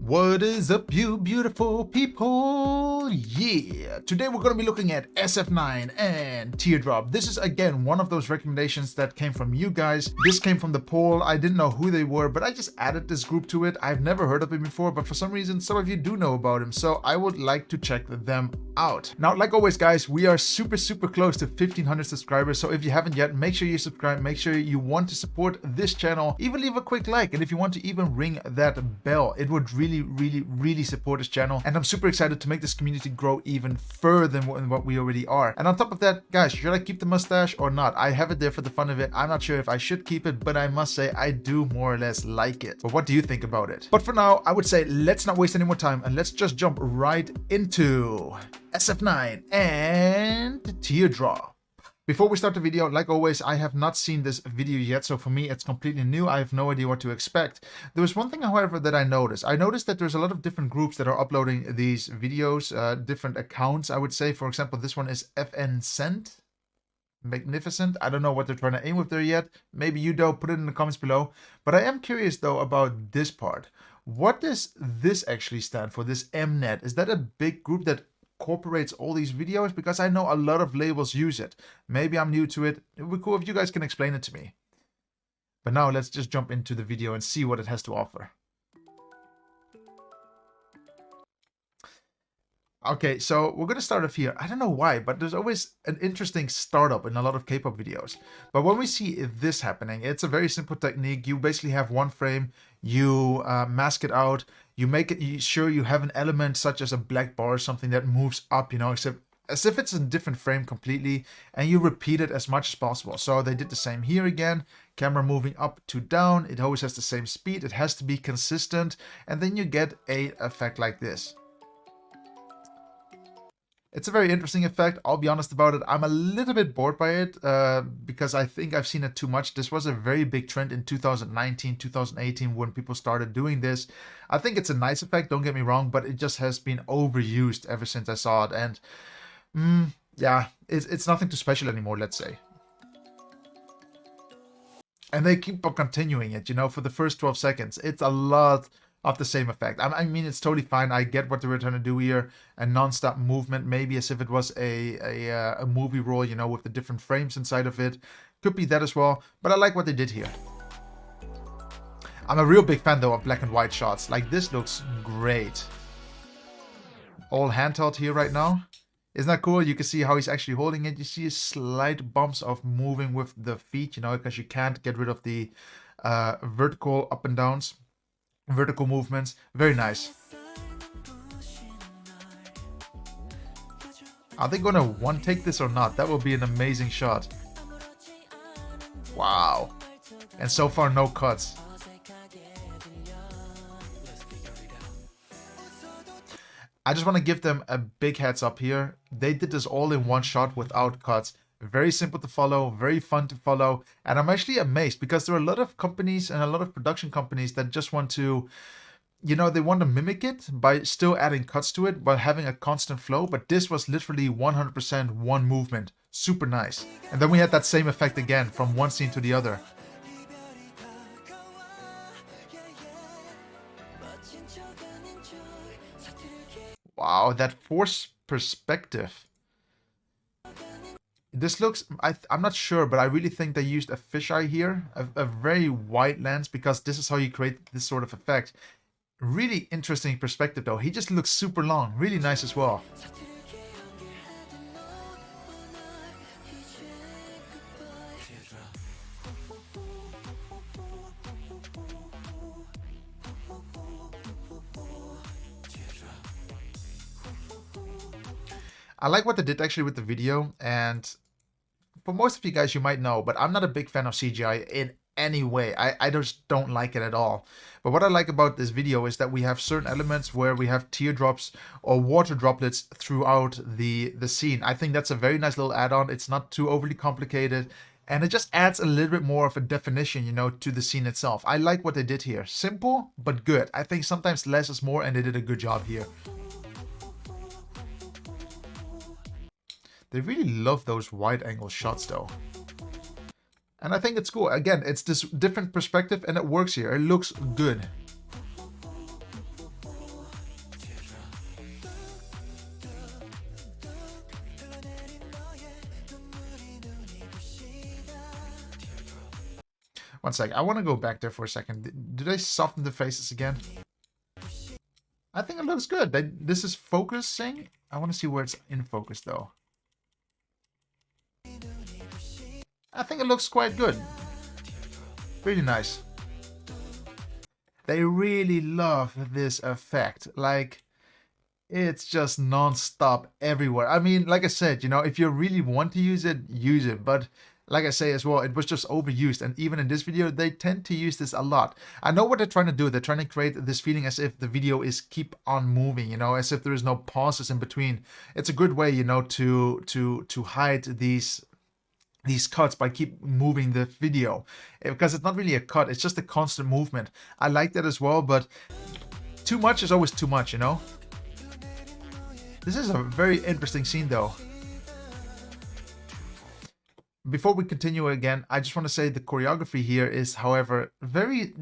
What is up, you beautiful people? Yeah, today we're going to be looking at SF9 and Teardrop. This is again one of those recommendations that came from you guys. This came from the poll. I didn't know who they were, but I just added this group to it. I've never heard of him before, but for some reason some of you do know about him, so I would like to check them out. Now, like always guys, we are super close to 1500 subscribers, so if you haven't yet, make sure you subscribe, make sure you want to support this channel, even leave a quick like, and if you want to even ring that bell, it would really support this channel, and I'm super excited to make this community grow even further than what we already are. And on top of that, guys, should I keep the mustache or not? I have it there for the fun of it. I'm not sure if I should keep it, but I must say I do more or less like it. But what do you think about it? But for now, I would say let's not waste any more time and let's just jump right into SF9 and Teardrop. Before we start the video, like always, I have not seen this video yet, so for me it's completely new. I have no idea what to expect. There was one thing, however, that I noticed. I noticed that there's a lot of different groups that are uploading these videos, different accounts, I would say. For example, this one is FN Magnificent. I don't know what they're trying to aim with there yet. Maybe you do, put it in the comments below. But I am curious though about this part. What does this actually stand for, this Mnet? Is that a big group that incorporates all these videos? Because I know a lot of labels use it. Maybe I'm new to it. It would be cool if you guys can explain it to me. But now let's just jump into the video and see what it has to offer. Okay, so we're gonna start off here. I don't know why, but there's always an interesting startup in a lot of K-pop videos. But when we see this happening, it's a very simple technique. You basically have one frame, you mask it out, you make it sure you have an element such as a black bar or something that moves up, you know, except as if it's a different frame completely, and you repeat it as much as possible. So they did the same here again, camera moving up to down, it always has the same speed, it has to be consistent, and then you get a effect like this. It's a very interesting effect. I'll be honest about it. I'm a little bit bored by it because I think I've seen it too much. This was a very big trend in 2019, 2018 when people started doing this. I think it's a nice effect, don't get me wrong, but it just has been overused ever since I saw it. And yeah, it's nothing too special anymore, let's say. And they keep on continuing it, you know, for the first 12 seconds. It's a lot of the same effect. I mean, it's totally fine. I get what they were trying to do here. A non-stop movement, maybe as if it was a movie roll, you know, with the different frames inside of it. Could be that as well, but I like what they did here. I'm a real big fan, though, of black and white shots. Like, this looks great. All handheld here right now. Isn't that cool? You can see how he's actually holding it. You see slight bumps of moving with the feet, you know, because you can't get rid of the vertical up and downs. Vertical movements, very nice. Are they gonna one take this or not? That will be an amazing shot. Wow. And so far no cuts. I just want to give them a big heads up here. They did this all in one shot without cuts. Very simple to follow, very fun to follow, and I'm actually amazed because there are a lot of companies and a lot of production companies that just want to, you know, they want to mimic it by still adding cuts to it, but having a constant flow. But this was literally 100% one movement. Super nice. And then we had that same effect again from one scene to the other. Wow, that forced perspective. This looks, I'm not sure, but I really think they used a fisheye here, a very wide lens, because this is how you create this sort of effect. Really interesting perspective though. He just looks super long, really nice as well. I like what they did actually with the video, and for most of you guys, you might know, but I'm not a big fan of CGI in any way. I just don't like it at all. But what I like about this video is that we have certain elements where we have teardrops or water droplets throughout the scene. I think that's a very nice little add-on. It's not too overly complicated, and it just adds a little bit more of a definition, you know, to the scene itself. I like what they did here. Simple, but good. I think sometimes less is more, and they did a good job here. They really love those wide angle shots though. And I think it's cool. Again, it's this different perspective and it works here. It looks good. One sec, I want to go back there for a second. Do they soften the faces again? I think it looks good. This is focusing. I want to see where it's in focus though. I think it looks quite good. Really nice. They really love this effect. Like, it's just non-stop everywhere. I mean, like I said, you know, if you really want to use it, use it. But like I say as well, it was just overused. And even in this video, they tend to use this a lot. I know what they're trying to do. They're trying to create this feeling as if the video is keep on moving, you know, as if there is no pauses in between. It's a good way, you know, to hide these cuts by keep moving the video, because it's not really a cut, it's just a constant movement. I like that as well, but too much is always too much, you know. This is a very interesting scene though. Before we continue again, I just want to say the choreography here is, however, very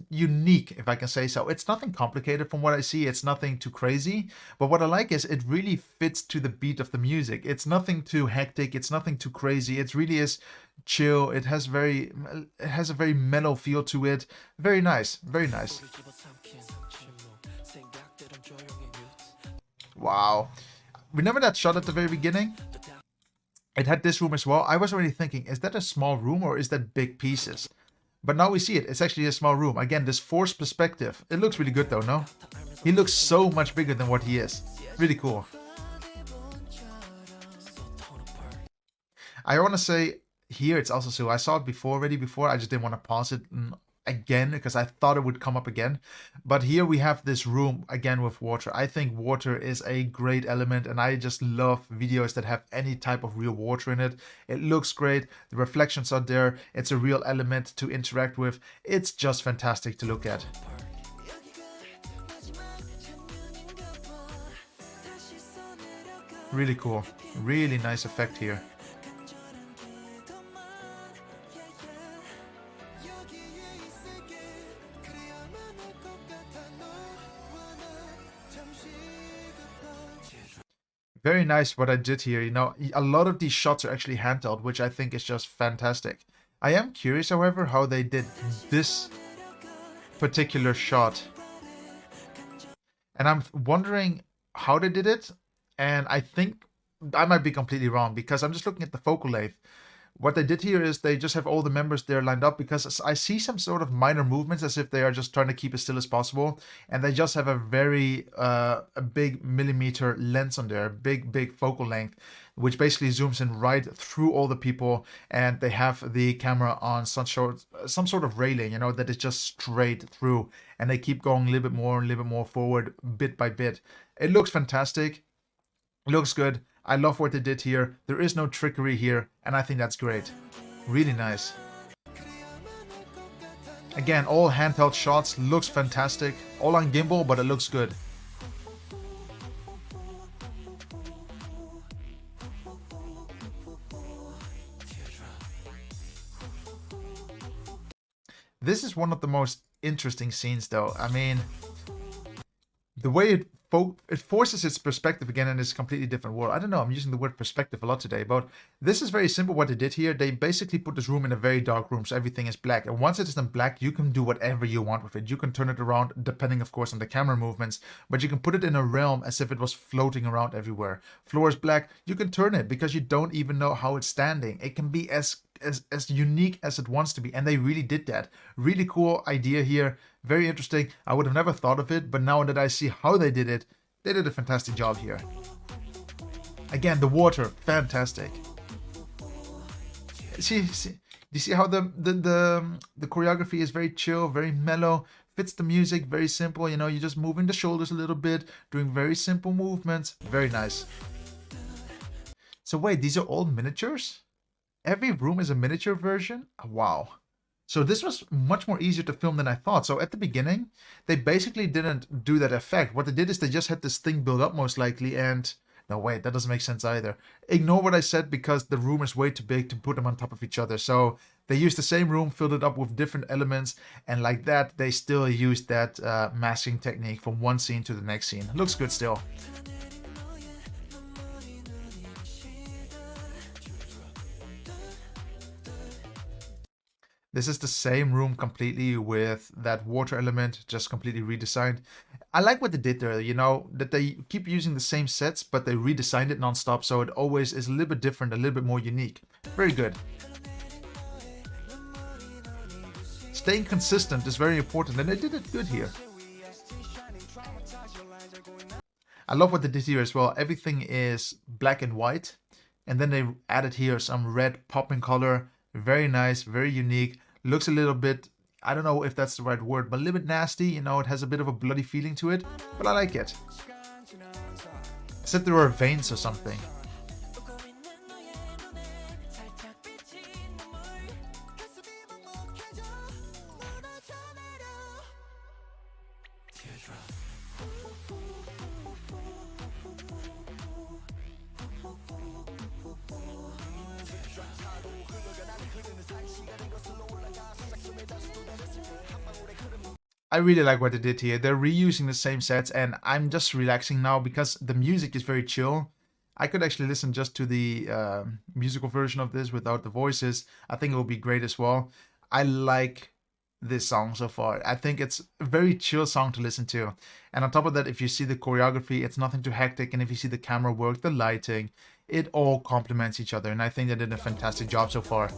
unique, if I can say so. It's nothing complicated from what I see. It's nothing too crazy. But what I like is it really fits to the beat of the music. It's nothing too hectic. It's nothing too crazy. It really is chill. It has a very mellow feel to it. Very nice. Very nice. Wow. Remember that shot at the very beginning? It had this room as well. I was already thinking, is that a small room or is that big pieces? But now we see it. It's actually a small room. Again, this forced perspective. It looks really good though, no? He looks so much bigger than what he is. Really cool. I want to say here it's also so. I saw it before, already before. I just didn't want to pause it again because I thought it would come up again. But here we have this room again with water. I think water is a great element, and I just love videos that have any type of real water in it. It looks great. The reflections are there. It's a real element to interact with. It's just fantastic to look at. Really cool. Really nice effect here. Very nice what I did here. You know, a lot of these shots are actually handheld, which I think is just fantastic. I am curious, however, how they did this particular shot. And I'm wondering how they did it. And I think I might be completely wrong because I'm just looking at the focal length. What they did here is they just have all the members there lined up, because I see some sort of minor movements as if they are just trying to keep as still as possible. And they just have a very a big millimeter lens on there, big focal length, which basically zooms in right through all the people. And they have the camera on some sort of railing, you know, that is just straight through. And they keep going a little bit more forward, bit by bit. It looks fantastic. It looks good. I love what they did here. There is no trickery here, and I think that's great. Really nice. Again, all handheld shots, looks fantastic. All on gimbal, but it looks good. This is one of the most interesting scenes though. I mean, the way it forces its perspective again in this completely different world. I don't know, I'm using the word perspective a lot today, but this is very simple what they did here. They basically put this room in a very dark room, so everything is black. And once it is in black, you can do whatever you want with it. You can turn it around, depending, of course, on the camera movements, but you can put it in a realm as if it was floating around everywhere. Floor is black, you can turn it because you don't even know how it's standing. It can be as unique as it wants to be, and they really did that. Really cool idea here. Very interesting. I would have never thought of it, but now that I see how they did it, they did a fantastic job here. Again, the water, fantastic. See, do you see how the choreography is very chill, very mellow, fits the music, very simple. You know, you're just moving the shoulders a little bit, doing very simple movements. Very nice. So wait, these are all miniatures? Every room is a miniature version? Wow. So this was much more easier to film than I thought. So at the beginning, they basically didn't do that effect. What they did is they just had this thing build up most likely, and no, wait, that doesn't make sense either. Ignore what I said because the room is way too big to put them on top of each other. So they used the same room, filled it up with different elements, and like that, they still used that masking technique from one scene to the next scene. Looks good still. This is the same room completely with that water element, just completely redesigned. I like what they did there, you know, that they keep using the same sets, but they redesigned it nonstop, so it always is a little bit different, a little bit more unique. Very good. Staying consistent is very important, and they did it good here. I love what they did here as well. Everything is black and white, and then they added here some red popping color. Very nice, very unique. Looks a little bit, I don't know if that's the right word, but a little bit nasty. You know, it has a bit of a bloody feeling to it, but I like it. As if there were veins or something. I really like what they did here. They're reusing the same sets, and I'm just relaxing now because the music is very chill. I could actually listen just to the musical version of this without the voices. I think it will be great as well. I like this song so far. I think it's a very chill song to listen to. And on top of that, if you see the choreography, it's nothing too hectic. And if you see the camera work, the lighting, it all complements each other. And I think they did a fantastic job so far.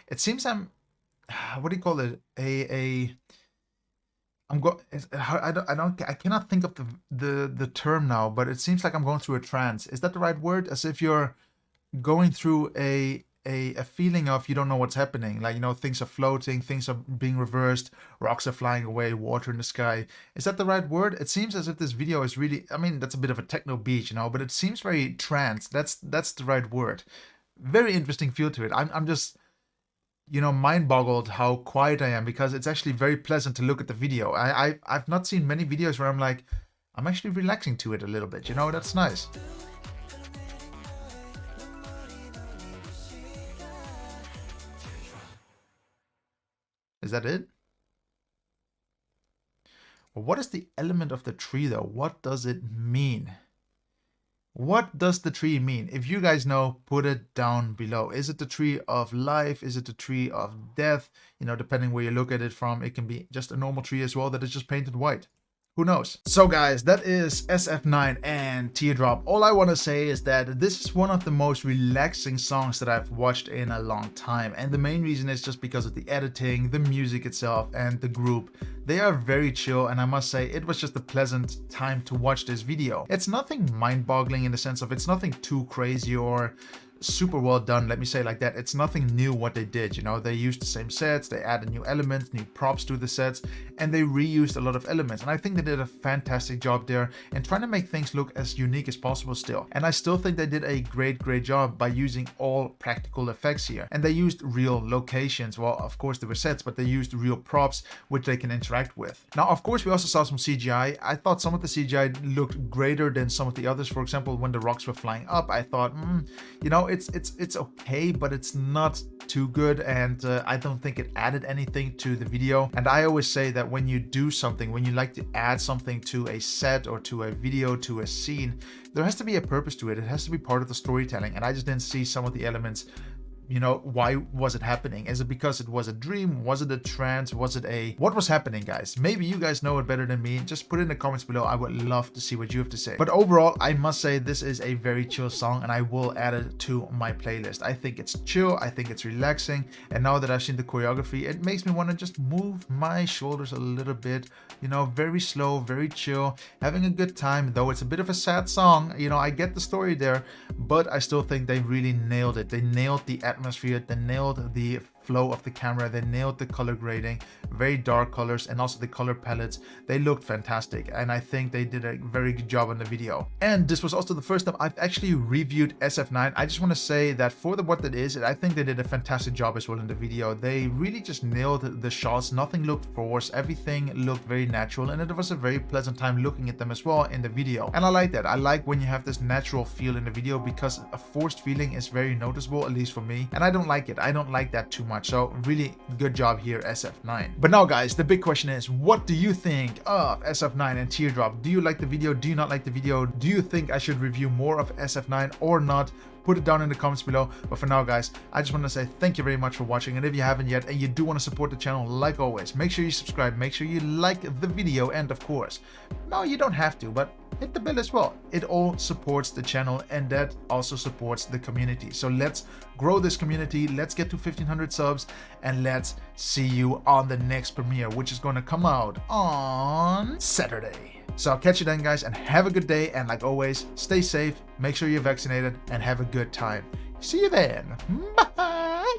It seems I'm, what do you call it? I cannot think of the term now, but it seems like I'm going through a trance. Is that the right word? As if you're going through a feeling of you don't know what's happening. Like, you know, things are floating, things are being reversed, rocks are flying away, water in the sky. Is that the right word? It seems as if this video is really, I mean, that's a bit of a techno beat, you know, but it seems very trance. That's the right word. Very interesting feel to it. I'm just, you know, mind-boggled how quiet I am, because it's actually very pleasant to look at the video. I've not seen many videos where I'm like, I'm actually relaxing to it a little bit, you know, that's nice. Is that it? Well, what is the element of the tree though? What does it mean? What does the tree mean? If you guys know, put it down below. Is it the tree of life? Is it the tree of death? You know, depending where you look at it from, it can be just a normal tree as well that is just painted white. Who knows? So guys, that is SF9 and Teardrop. All I want to say is that this is one of the most relaxing songs that I've watched in a long time. And the main reason is just because of the editing, the music itself, and the group. They are very chill, and I must say it was just a pleasant time to watch this video. It's nothing mind-boggling in the sense of it's nothing too crazy or super well done, let me say it like that. It's nothing new what they did, you know. They used the same sets, they added new elements, new props to the sets, and they reused a lot of elements. And I think they did a fantastic job there in trying to make things look as unique as possible still. And I still think they did a great job by using all practical effects here. And they used real locations. Well, of course there were sets, but they used real props which they can interact with. Now, of course, we also saw some CGI. I thought some of the CGI looked greater than some of the others. For example, when the rocks were flying up, I thought, you know, it's okay, but it's not too good, and I don't think it added anything to the video. And I always say that when you do something, when you like to add something to a set or to a video, to a scene, there has to be a purpose to it. It has to be part of the storytelling, and I just didn't see some of the elements. You know, why was it happening? Is it because it was a dream? Was it a trance? Was it a... What was happening, guys? Maybe you guys know it better than me. Just put it in the comments below. I would love to see what you have to say. But overall, I must say this is a very chill song, and I will add it to my playlist. I think it's chill. I think it's relaxing. And now that I've seen the choreography, it makes me want to just move my shoulders a little bit. You know, very slow, very chill, having a good time. Though it's a bit of a sad song, you know, I get the story there, but I still think they really nailed it. They nailed the atmosphere, they nailed the flow of the camera, they nailed the color grading, very dark colors, and also the color palettes. They looked fantastic, and I think they did a very good job on the video. And this was also the first time I've actually reviewed SF9. I just want to say that for what that is, I think they did a fantastic job as well in the video. They really just nailed the shots. Nothing looked forced, everything looked very natural, and it was a very pleasant time looking at them as well in the video. And I like that. I like when you have this natural feel in the video, because a forced feeling is very noticeable, at least for me, and I don't like it. I don't like that too much. much. So really good job here, SF9. But now guys, the big question is, what do you think of SF9 and Teardrop? Do you like the video? Do you not like the video? Do you think I should review more of SF9 or not? Put it down in the comments below. But for now guys, I just want to say thank you very much for watching, and if you haven't yet and you do want to support the channel, like always, make sure you subscribe, make sure you like the video, and of course, no, you don't have to, but hit the bell as well. It all supports the channel, and that also supports the community. So let's grow this community, let's get to 1500 subs, and let's see you on the next premiere, which is going to come out on Saturday. So I'll catch you then guys, and have a good day, and like always, stay safe, make sure you're vaccinated, and have a good time. See you then. Bye.